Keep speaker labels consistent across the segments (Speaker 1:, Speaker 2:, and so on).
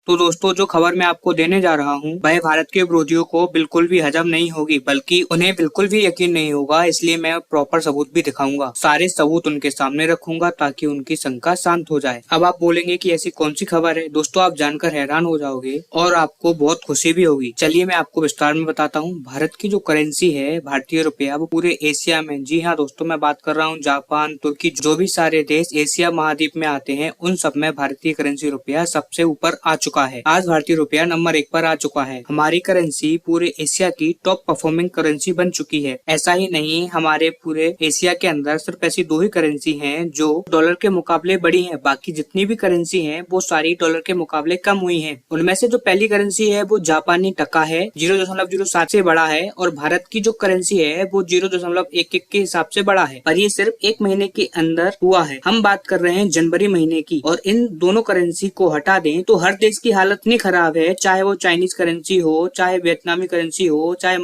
Speaker 1: तो दोस्तों जो खबर मैं आपको देने जा रहा हूँ वह भारत के विरोधियों को बिल्कुल भी हजम नहीं होगी, बल्कि उन्हें बिल्कुल भी यकीन नहीं होगा। इसलिए मैं प्रॉपर सबूत भी दिखाऊंगा, सारे सबूत उनके सामने रखूंगा ताकि उनकी शंका शांत हो जाए। अब आप बोलेंगे कि ऐसी कौन सी खबर है। दोस्तों आप जानकर हैरान हो जाओगे और आपको बहुत खुशी भी होगी। चलिए मैं आपको विस्तार में बताता हूँ। भारत की जो करेंसी है भारतीय रुपया, वो पूरे एशिया में, जी हाँ दोस्तों मैं बात कर रहा हूँ जापान, तुर्की, जो भी सारे देश एशिया महाद्वीप में आते हैं उन सब में भारतीय करेंसी रुपया सबसे ऊपर आ चुका है। आज भारतीय रुपया नंबर 1 पर आ चुका है। हमारी करेंसी पूरे एशिया की टॉप परफॉर्मिंग करेंसी बन चुकी है। ऐसा ही नहीं, हमारे पूरे एशिया के अंदर सिर्फ ऐसी 2 ही करेंसी हैं जो डॉलर के मुकाबले बड़ी हैं। बाकी जितनी भी करेंसी हैं वो सारी डॉलर के मुकाबले कम हुई हैं। उनमें से जो पहली करेंसी है वो जापानी टका है, 0.07 से बड़ा है, और भारत की जो करेंसी है वो 0.11 के हिसाब से बड़ा है। और ये सिर्फ 1 महीने के अंदर हुआ है। हम बात कर रहे हैं जनवरी महीने की, और इन दोनों करेंसी को हटा दें तो हर देश की हालत इतनी खराब है, चाहे वो चाइनीज करेंसी हो, चाहे वियतनामी करेंसी हो, चाहे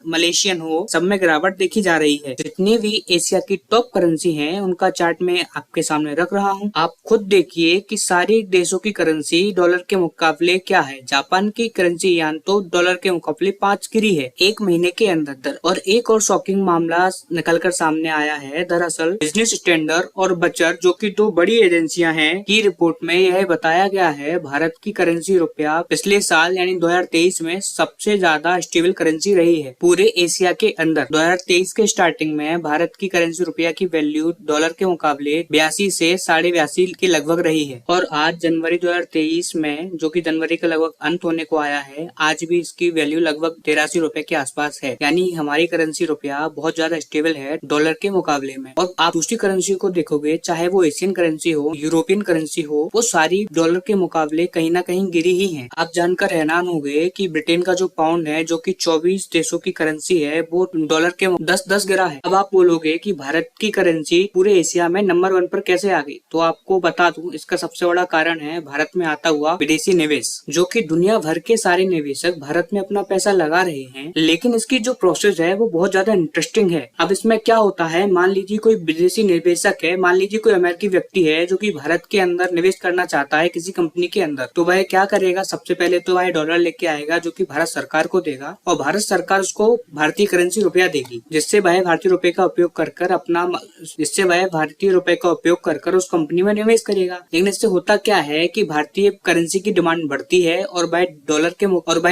Speaker 1: मलेशियन हो, सब में गिरावट देखी जा रही है। जितनी भी एशिया की टॉप करेंसी हैं उनका चार्ट मैं आपके सामने रख रहा हूँ। आप खुद देखिए कि सारे देशों की करेंसी डॉलर के मुकाबले क्या है। जापान की करेंसी यान तो डॉलर के मुकाबले 5 गिरी है 1 महीने के अंदर। और एक और शॉकिंग मामला निकलकर सामने आया है। दरअसल बिजनेस स्टैंडर्ड और बचर, जो कि 2 बड़ी एजेंसियां हैं, की रिपोर्ट में यह बताया गया है भारत की करेंसी रुपया पिछले साल यानी 2023 में सबसे ज्यादा स्टेबल करेंसी रही है पूरे एशिया के अंदर। 2023 के स्टार्टिंग में भारत की करेंसी रुपया की वैल्यू डॉलर के मुकाबले 82 से 82.5 के लगभग रही है। और आज जनवरी 2023 में, जो कि जनवरी का लगभग अंत होने को आया है, आज भी इसकी वैल्यू लगभग 83 रुपए के आसपास है। यानी हमारी करेंसी रुपया बहुत ज्यादा स्टेबल है डॉलर के मुकाबले में। और आप दूसरी करेंसी को देखोगे, चाहे वो एशियन करेंसी हो, यूरोपियन करेंसी हो, वो सारी डॉलर के मुकाबले कहीं ना कहीं गिरी ही है। आप जानकर हैरान हो गए कि ब्रिटेन का जो पाउंड है, जो कि 24 देशों की करेंसी है, वो डॉलर के 10-10 गिरा है। अब आप बोलोगे कि भारत की करेंसी पूरे एशिया में नंबर 1 पर कैसे आ गई, तो आपको बता दूं इसका सबसे बड़ा कारण है भारत में आता हुआ विदेशी निवेश, जो कि दुनिया भर के सारे निवेशक भारत में अपना पैसा लगा रहे हैं। लेकिन इसकी जो प्रोसेस है वो बहुत ज्यादा इंटरेस्टिंग है। अब इसमें क्या होता है, मान लीजिए कोई विदेशी निवेशक है, मान लीजिए कोई अमेरिकी व्यक्ति है जो कि भारत के अंदर निवेश करना चाहता है किसी कंपनी के अंदर, तो वह क्या करेगा, सबसे पहले तो वह डॉलर लेके आएगा जो कि भारत सरकार को देगा, और भारत सरकार उसको भारतीय करेंसी रुपया देगी, जिससे वह भारतीय रुपए का उपयोग कर उस कंपनी में निवेश करेगा। लेकिन इससे होता क्या है कि भारतीय करेंसी की डिमांड बढ़ती है और वह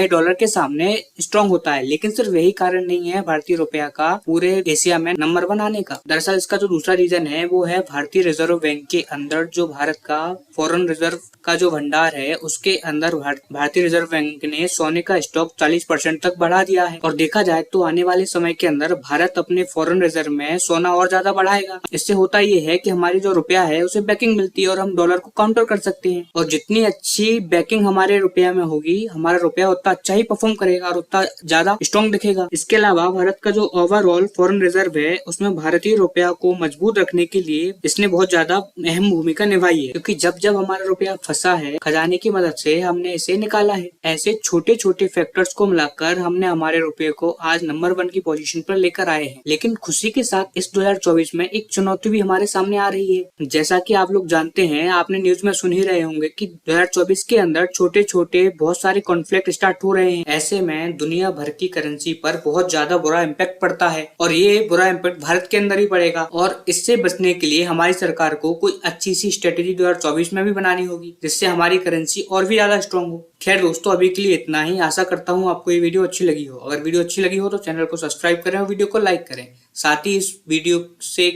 Speaker 1: डॉलर के सामने स्ट्रांग होता है। लेकिन सिर्फ यही कारण नहीं है भारतीय रुपया का पूरे एशिया में नंबर 1 आने का। दरअसल इसका जो दूसरा रीजन है वो है भारतीय रिजर्व बैंक के अंदर जो भारत का फॉरेन रिजर्व का जो भंडार है, उसके अंदर भारतीय रिजर्व बैंक ने सोने का स्टॉक 40% तक बढ़ा दिया है। और देखा जाए तो आने वाले समय के अंदर भारत अपने फॉरेन रिजर्व में सोना और ज्यादा बढ़ाएगा। इससे होता ये है कि हमारी जो रुपया है उसे बैकिंग मिलती है और हम डॉलर को काउंटर कर सकते हैं। और जितनी अच्छी बैकिंग हमारे रुपया में होगी, हमारा रुपया उतना अच्छा ही परफॉर्म करेगा और उतना ज्यादा स्ट्रॉन्ग दिखेगा। इसके अलावा भारत का जो ओवरऑल फॉरेन रिजर्व है उसमें भारतीय रुपया को मजबूत रखने के लिए इसने बहुत ज्यादा अहम भूमिका निभाई है, क्योंकि जब जब हमारा रुपया फंसा है, खजाने की मदद से हमने इसे निकाला है। ऐसे छोटे छोटे फैक्टर्स को मिलाकर हमने हमारे रुपये को आज नंबर 1 की पोजीशन पर लेकर आए हैं। लेकिन खुशी के साथ इस 2024 में एक चुनौती भी हमारे सामने आ रही है। जैसा कि आप लोग जानते हैं, आपने न्यूज में सुन ही रहे होंगे कि 2024 के अंदर छोटे छोटे बहुत सारे कॉन्फ्लिक्ट स्टार्ट हो रहे हैं। ऐसे में दुनिया भर की करेंसी पर बहुत ज्यादा बुरा इम्पैक्ट पड़ता है, और ये बुरा इम्पैक्ट भारत के अंदर ही पड़ेगा। और इससे बचने के लिए हमारी सरकार को कोई अच्छी सी स्ट्रेटेजी 2024 में भी बनानी होगी, जिससे हमारी करेंसी और भी ज्यादा स्ट्रांग हो। खैर दोस्तों, अभी के लिए इतना ही। आशा करता हूँ आपको ये वीडियो अच्छी लगी हो। अगर वीडियो अच्छी लगी हो तो चैनल को सब्सक्राइब करें और वीडियो को लाइक करें। साथ ही इस वीडियो से